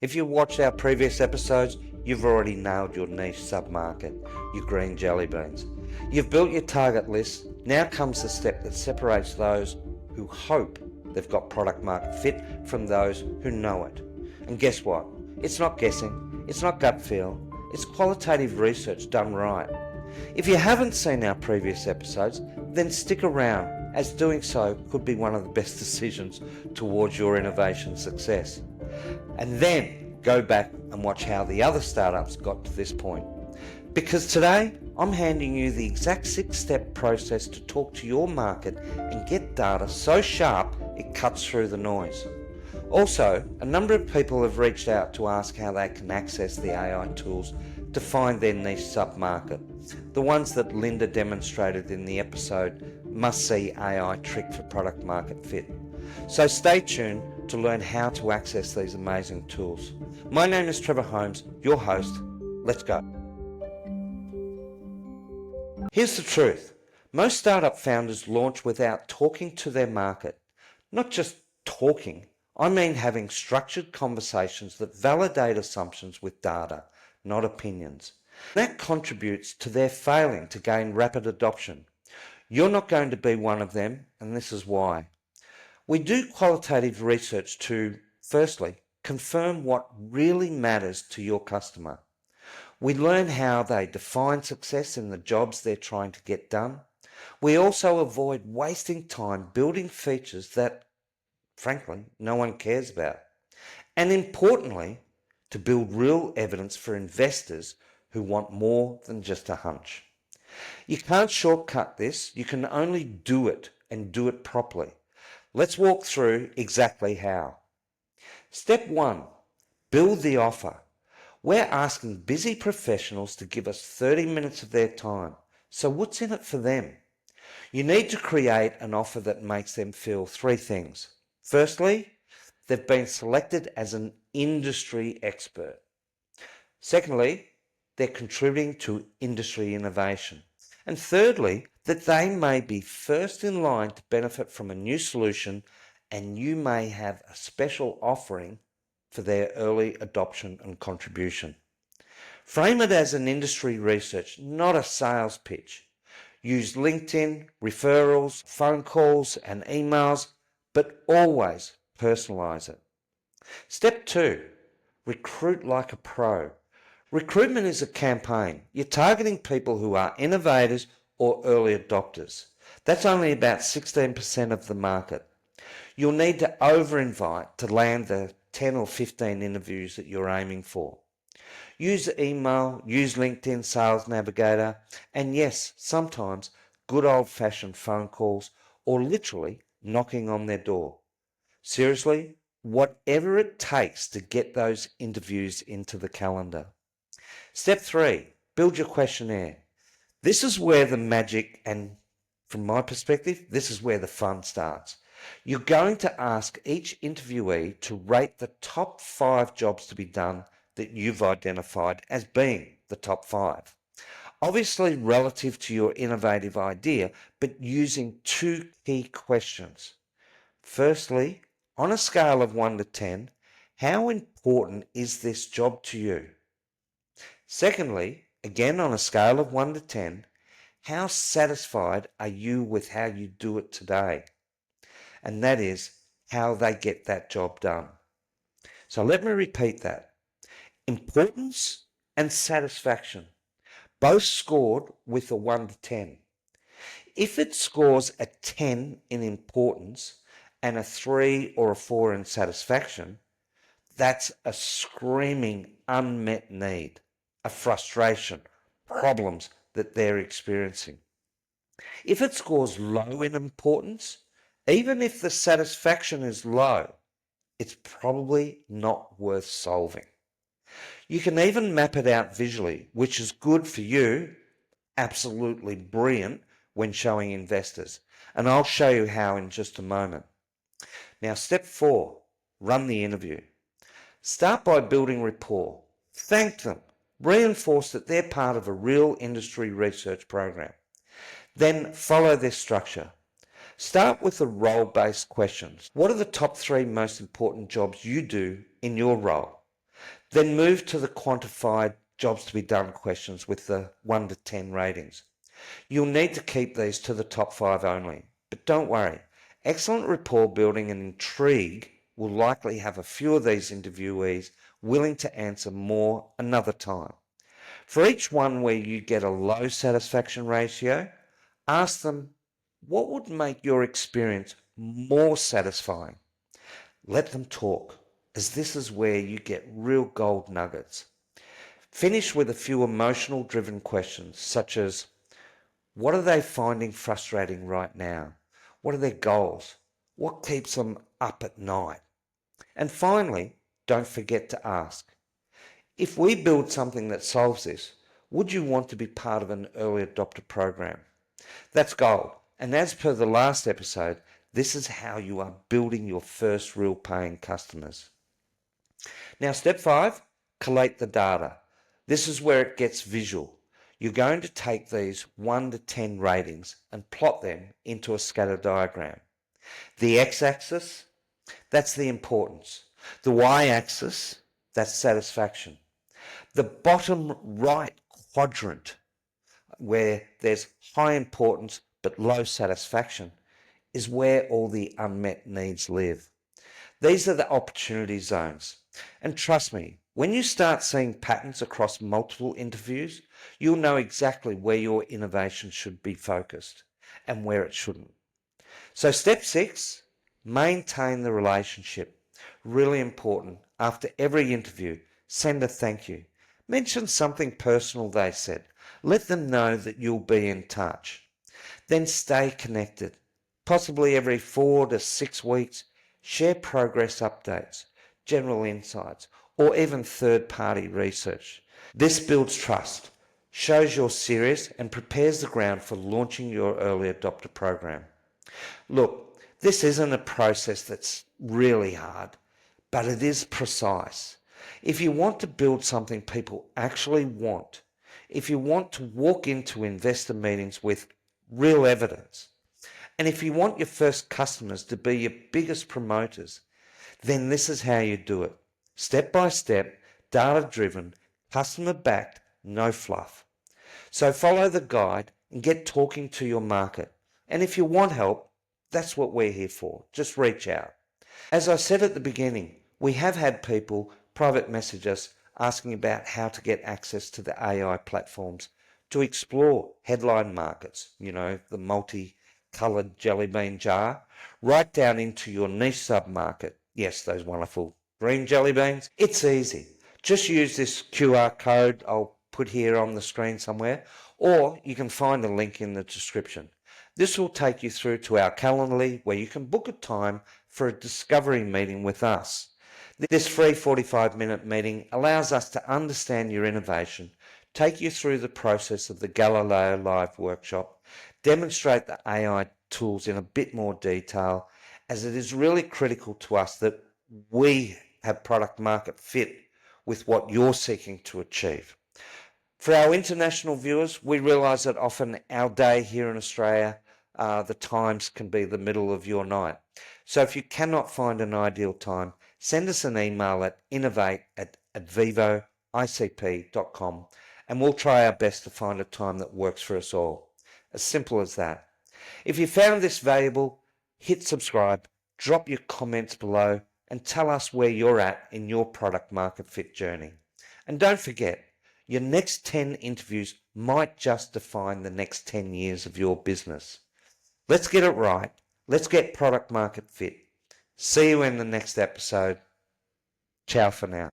If you watched our previous episodes, you've already nailed your niche submarket, your green jelly beans. You've built your target list. Now comes the step that separates those who hope they've got product market fit from those who know it. And guess what? It's not guessing, it's not gut feel, it's qualitative research done right. If you haven't seen our previous episodes, then stick around, as doing so could be one of the best decisions towards your innovation success. And then go back and watch how the other startups got to this point. Because today, I'm handing you the exact 6-step process to talk to your market and get data so sharp it cuts through the noise. Also, a number of people have reached out to ask how they can access the AI tools to find their niche submarket. The ones that Linda demonstrated in the episode Must See AI Trick for Product Market Fit. So stay tuned to learn how to access these amazing tools. My name is Trevor Holmes, your host. Let's go. Here's the truth. Most startup founders launch without talking to their market. Not just talking, I mean having structured conversations that validate assumptions with data, not opinions. That contributes to their failing to gain rapid adoption. You're not going to be one of them, and this is why. We do qualitative research to, firstly, confirm what really matters to your customer. We learn how they define success in the jobs they're trying to get done. We also avoid wasting time building features that, frankly, no one cares about. And importantly, to build real evidence for investors who want more than just a hunch. You can't shortcut this, you can only do it and do it properly. Let's walk through exactly how. Step 1, build the offer. We're asking busy professionals to give us 30 minutes of their time. So what's in it for them? You need to create an offer that makes them feel 3 things. Firstly, they've been selected as an industry expert. Secondly, they're contributing to industry innovation. And thirdly, that they may be first in line to benefit from a new solution, and you may have a special offering for their early adoption and contribution. Frame it as an industry research, not a sales pitch. Use LinkedIn, referrals, phone calls, and emails, but always personalize it. Step 2, recruit like a pro. Recruitment is a campaign. You're targeting people who are innovators or early adopters. That's only about 16% of the market. You'll need to over-invite to land the 10 or 15 interviews that you're aiming for. Use email, use LinkedIn Sales Navigator, and yes, sometimes good old-fashioned phone calls or literally knocking on their door. Seriously, whatever it takes to get those interviews into the calendar. Step 3, build your questionnaire. This is where the magic, and from my perspective, this is where the fun starts. You're going to ask each interviewee to rate the top 5 jobs to be done that you've identified as being the top 5. Obviously relative to your innovative idea, but using 2 key questions. Firstly, on a scale of 1 to 10, how important is this job to you? Secondly, again on a scale of 1 to 10, how satisfied are you with how you do it today? And that is how they get that job done. So let me repeat that. Importance and satisfaction, both scored with a 1 to 10. If it scores a 10 in importance and a 3 or a 4 in satisfaction, that's a screaming unmet need, a frustration, problems that they're experiencing. If it scores low in importance, even if the satisfaction is low, it's probably not worth solving. You can even map it out visually, which is good for you, absolutely brilliant when showing investors. And I'll show you how in just a moment. Now, step 4, run the interview. Start by building rapport. Thank them. Reinforce that they're part of a real industry research program. Then follow this structure. Start with the role-based questions. What are the top 3 most important jobs you do in your role? Then move to the quantified jobs to be done questions with the 1 to 10 ratings. You'll need to keep these to the top 5 only, but don't worry. Excellent rapport building and intrigue will likely have a few of these interviewees willing to answer more another time. For each one where you get a low satisfaction ratio, ask them what would make your experience more satisfying. Let them talk, as this is where you get real gold nuggets. Finish with a few emotional driven questions such as, what are they finding frustrating right now? What are their goals? What keeps them up at night? And finally, don't forget to ask, if we build something that solves this, would you want to be part of an early adopter program? That's gold. And as per the last episode, this is how you are building your first real paying customers. Now, step 5, collate the data. This is where it gets visual. You're going to take these 1 to 10 ratings and plot them into a scatter diagram. The x-axis, that's the importance. The y-axis, that's satisfaction. The bottom right quadrant, where there's high importance but low satisfaction, is where all the unmet needs live. These are the opportunity zones. And trust me, when you start seeing patterns across multiple interviews, you'll know exactly where your innovation should be focused and where it shouldn't. So step 6, maintain the relationship. Really important. After every interview, send a thank you. Mention something personal they said. Let them know that you'll be in touch. Then stay connected. Possibly every 4 to 6 weeks, share progress updates, general insights, or even third-party research. This builds trust, shows you're serious, and prepares the ground for launching your early adopter program. Look, this isn't a process that's really hard, but it is precise. If you want to build something people actually want, if you want to walk into investor meetings with real evidence, and if you want your first customers to be your biggest promoters, then this is how you do it. Step by step, data-driven, customer-backed, no fluff. So follow the guide and get talking to your market. And if you want help, that's what we're here for. Just reach out. As I said at the beginning, we have had people private message us asking about how to get access to the AI platforms to explore headline markets, the multi-coloured jelly bean jar, right down into your niche sub-market. Yes, those wonderful green jelly beans. It's easy. Just use this QR code I'll put here on the screen somewhere, or you can find a link in the description. This will take you through to our Calendly where you can book a time for a discovery meeting with us. This free 45-minute meeting allows us to understand your innovation, take you through the process of the Galileo Live workshop, demonstrate the AI tools in a bit more detail, as it is really critical to us that we have product market fit with what you're seeking to achieve. For our international viewers, we realise that often our day here in Australia, the times can be the middle of your night. So if you cannot find an ideal time, send us an email at innovate@vivoicp.com and we'll try our best to find a time that works for us all. As simple as that. If you found this valuable, hit subscribe, drop your comments below and tell us where you're at in your product market fit journey. And don't forget, your next 10 interviews might just define the next 10 years of your business. Let's get it right. Let's get product market fit. See you in the next episode. Ciao for now.